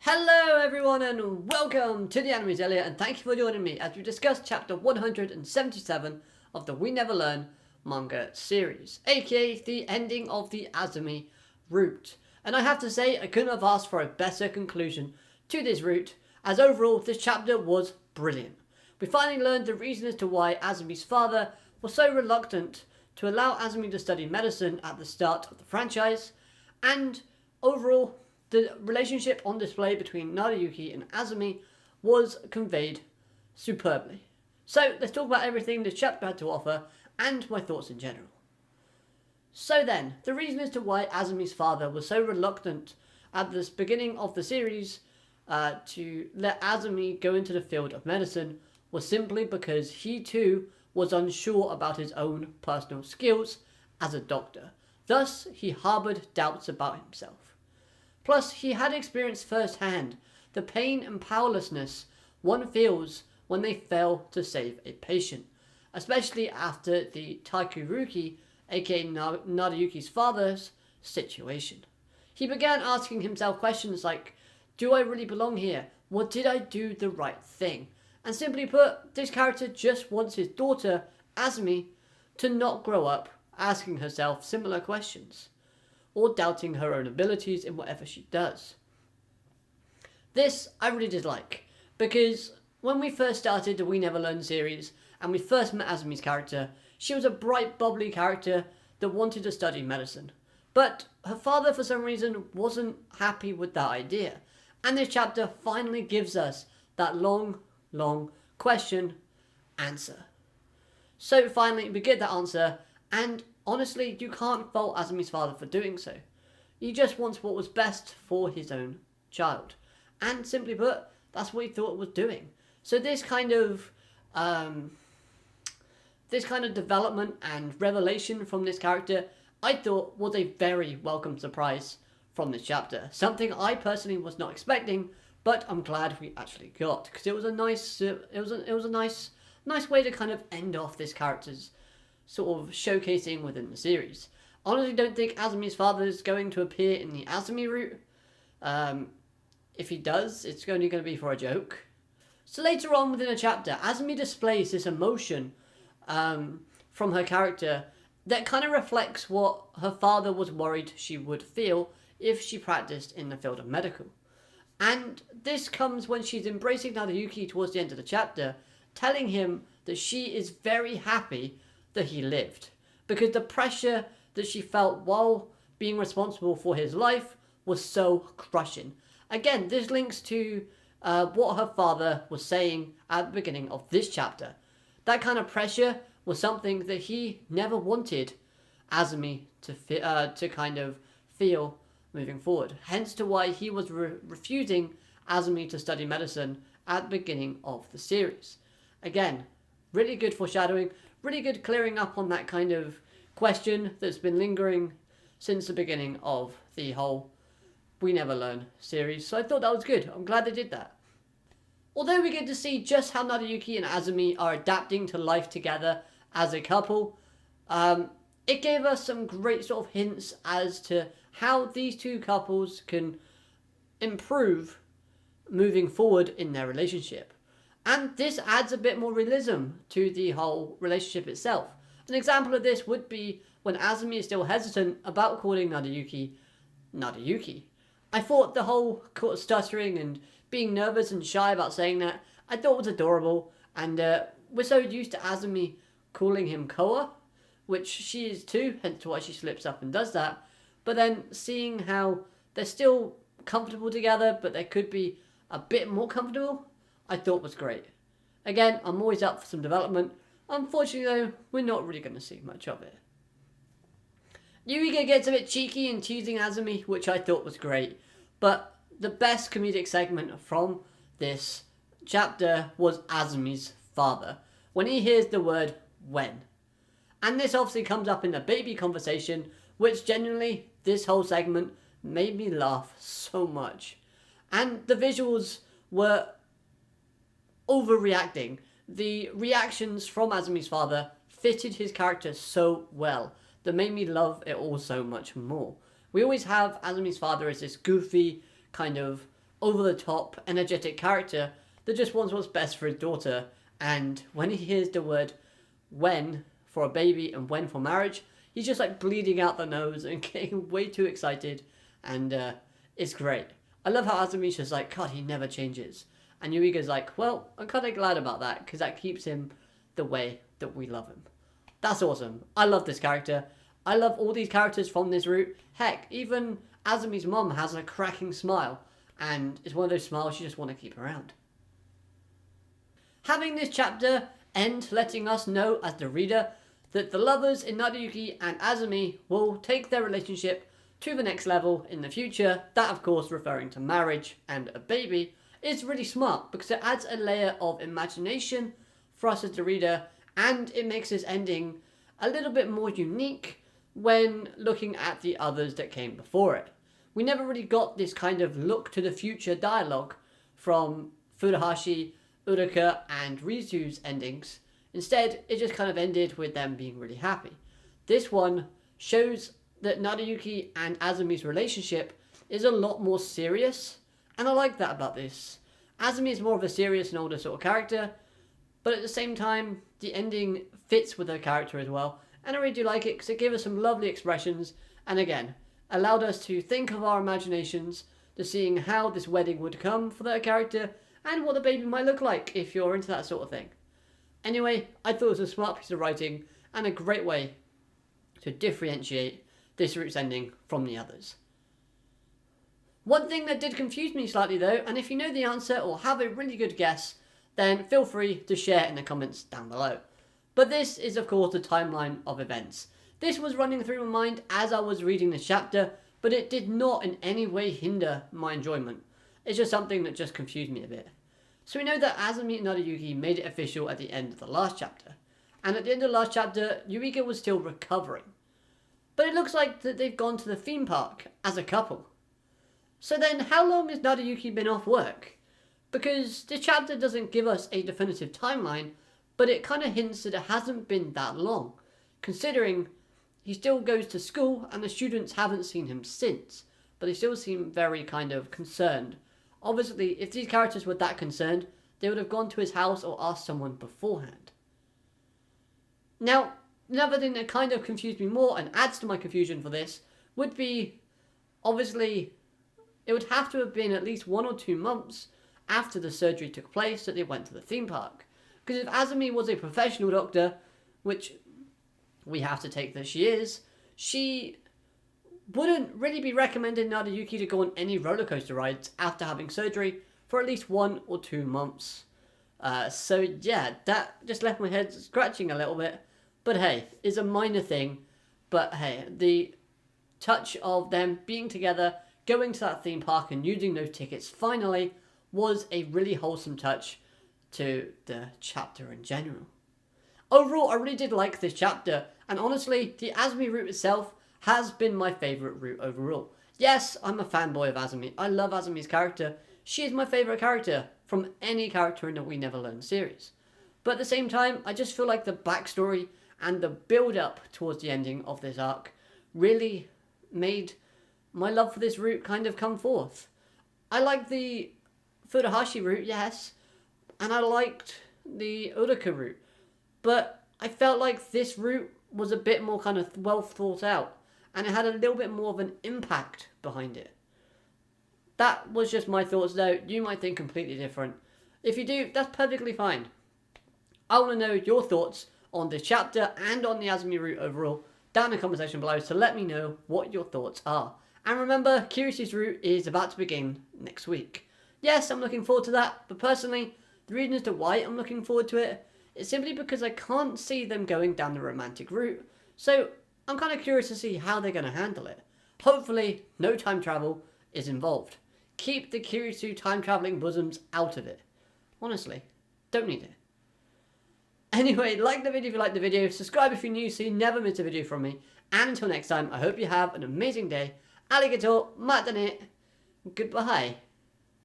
Hello everyone and welcome to the Anime Zelia, and thank you for joining me as we discuss chapter 177 of the We Never Learn manga series, aka the ending of the Asumi route. And I have to say, I couldn't have asked for a better conclusion to this route, as overall this chapter was brilliant. We finally learned the reason as to why Asumi's father was so reluctant to allow Asumi to study medicine at the start of the franchise, and overall the relationship on display between Narayuki and Asumi was conveyed superbly. So let's talk about everything this chapter had to offer and my thoughts in general. So then, the reason as to why Asumi's father was so reluctant at the beginning of the series to let Asumi go into the field of medicine was simply because he too was unsure about his own personal skills as a doctor. Thus, he harboured doubts about himself. Plus, he had experienced firsthand the pain and powerlessness one feels when they fail to save a patient, especially after the Taikuruki, aka Narayuki's father's, situation. He began asking himself questions like, do I really belong here? Or did I do the right thing? And simply put, this character just wants his daughter, Asumi, to not grow up asking herself similar questions, or doubting her own abilities in whatever she does. This I really did like, because when we first started the We Never Learn series, and we first met Asumi's character, she was a bright, bubbly character that wanted to study medicine. But her father, for some reason, wasn't happy with that idea. And this chapter finally gives us that long question answer. So finally, we get that answer, and honestly, you can't fault Asumi's father for doing so. He just wants what was best for his own child. And simply put, that's what he thought it was doing. So this kind of development and revelation from this character, I thought was a very welcome surprise from this chapter. Something I personally was not expecting, but I'm glad we actually got, because it was a nice way to kind of end off this character's sort of showcasing within the series. Honestly, don't think Asumi's father is going to appear in the Asumi route. If he does, it's only going to be for a joke. So later on within a chapter, Asumi displays this emotion from her character that kind of reflects what her father was worried she would feel if she practiced in the field of medical. And this comes when she's embracing Narayuki towards the end of the chapter, telling him that she is very happy that he lived, because the pressure that she felt while being responsible for his life was so crushing. Again, this links to what her father was saying at the beginning of this chapter. That kind of pressure was something that he never wanted Asumi to kind of feel moving forward. Hence to why he was refusing Asumi to study medicine at the beginning of the series. Again, really good foreshadowing, really good clearing up on that kind of question that's been lingering since the beginning of the whole We Never Learn series. So I thought that was good. I'm glad they did that. Although we get to see just how Narayuki and Asumi are adapting to life together as a couple, it gave us some great sort of hints as to how these two couples can improve moving forward in their relationship. And this adds a bit more realism to the whole relationship itself. An example of this would be when Asumi is still hesitant about calling Narayuki Narayuki. I thought the whole stuttering and being nervous and shy about saying that, I thought was adorable. And we're so used to Asumi calling him Koa, which she is too, hence why she slips up and does that. But then seeing how they're still comfortable together, but they could be a bit more comfortable, I thought was great. Again, I'm always up for some development. Unfortunately though, we're not really going to see much of it. Yuiga gets a bit cheeky in teasing Asumi, which I thought was great. But the best comedic segment from this chapter was Asumi's father, when he hears the word when. And this obviously comes up in the baby conversation, which genuinely, this whole segment made me laugh so much. And the visuals were overreacting. The reactions from Asumi's father fitted his character so well that made me love it all so much more. We always have Asumi's father as this goofy, kind of over-the-top, energetic character that just wants what's best for his daughter. And when he hears the word when for a baby and when for marriage, he's just like bleeding out the nose and getting way too excited. And it's great. I love how Asumi's just like, God, he never changes. And Yuiga's like, well, I'm kind of glad about that, because that keeps him the way that we love him. That's awesome. I love this character. I love all these characters from this route. Heck, even Asumi's mom has a cracking smile, and it's one of those smiles you just want to keep around. Having this chapter end letting us know as the reader that the lovers in Naruyuki and Asumi will take their relationship to the next level in the future, that of course referring to marriage and a baby, is really smart because it adds a layer of imagination for us as the reader, and it makes this ending a little bit more unique when looking at the others that came before it. We never really got this kind of look to the future dialogue from Furuhashi, Uruka and Rizu's endings. Instead, it just kind of ended with them being really happy. This one shows that Naruyuki and Asumi's relationship is a lot more serious, and I like that about this. Asumi is more of a serious and older sort of character, but at the same time, the ending fits with her character as well, and I really do like it because it gave us some lovely expressions, and again, allowed us to think of our imaginations to seeing how this wedding would come for their character, and what the baby might look like if you're into that sort of thing. Anyway, I thought it was a smart piece of writing, and a great way to differentiate this route's ending from the others. One thing that did confuse me slightly though, and if you know the answer or have a really good guess, then feel free to share in the comments down below. But this is of course the timeline of events. This was running through my mind as I was reading this chapter, but it did not in any way hinder my enjoyment. It's just something that just confused me a bit. So we know that Asumi and Naruyuki made it official at the end of the last chapter. And at the end of the last chapter, Yuiga was still recovering. But it looks like that they've gone to the theme park as a couple. So then, how long has Naruyuki been off work? Because this chapter doesn't give us a definitive timeline, but it kind of hints that it hasn't been that long, considering he still goes to school and the students haven't seen him since, but they still seem very kind of concerned. Obviously, if these characters were that concerned, they would have gone to his house or asked someone beforehand. Now, another thing that kind of confused me more and adds to my confusion for this would be, obviously, it would have to have been at least 1 or 2 months after the surgery took place that they went to the theme park. Because if Asumi was a professional doctor, which we have to take that she is, she wouldn't really be recommending Naruyuki to go on any roller coaster rides after having surgery for at least 1 or 2 months. So yeah, that just left my head scratching a little bit. But hey, it's a minor thing. But hey, the touch of them being together, going to that theme park and using those tickets finally was a really wholesome touch to the chapter in general. Overall, I really did like this chapter, and honestly, the Asumi route itself has been my favourite route overall. Yes, I'm a fanboy of Asumi. I love Asumi's character. She is my favourite character from any character in the We Never Learn series. But at the same time, I just feel like the backstory and the build-up towards the ending of this arc really made my love for this route kind of come forth. I liked the Furuhashi route, yes, and I liked the Uruka route, but I felt like this route was a bit more kind of well thought out, and it had a little bit more of an impact behind it. That was just my thoughts though. You might think completely different. If you do, that's perfectly fine. I want to know your thoughts on this chapter and on the Asumi route overall down in the comment section below, so let me know what your thoughts are. And remember, Curiousy's route is about to begin next week. Yes, I'm looking forward to that, but personally, the reason as to why I'm looking forward to it is simply because I can't see them going down the romantic route. So I'm kind of curious to see how they're going to handle it. Hopefully, no time travel is involved. Keep the Kiryu time traveling bosoms out of it. Honestly, don't need it. Anyway, like the video if you liked the video, subscribe if you're new so you never miss a video from me. And until next time, I hope you have an amazing day. Arigato, matane, goodbye.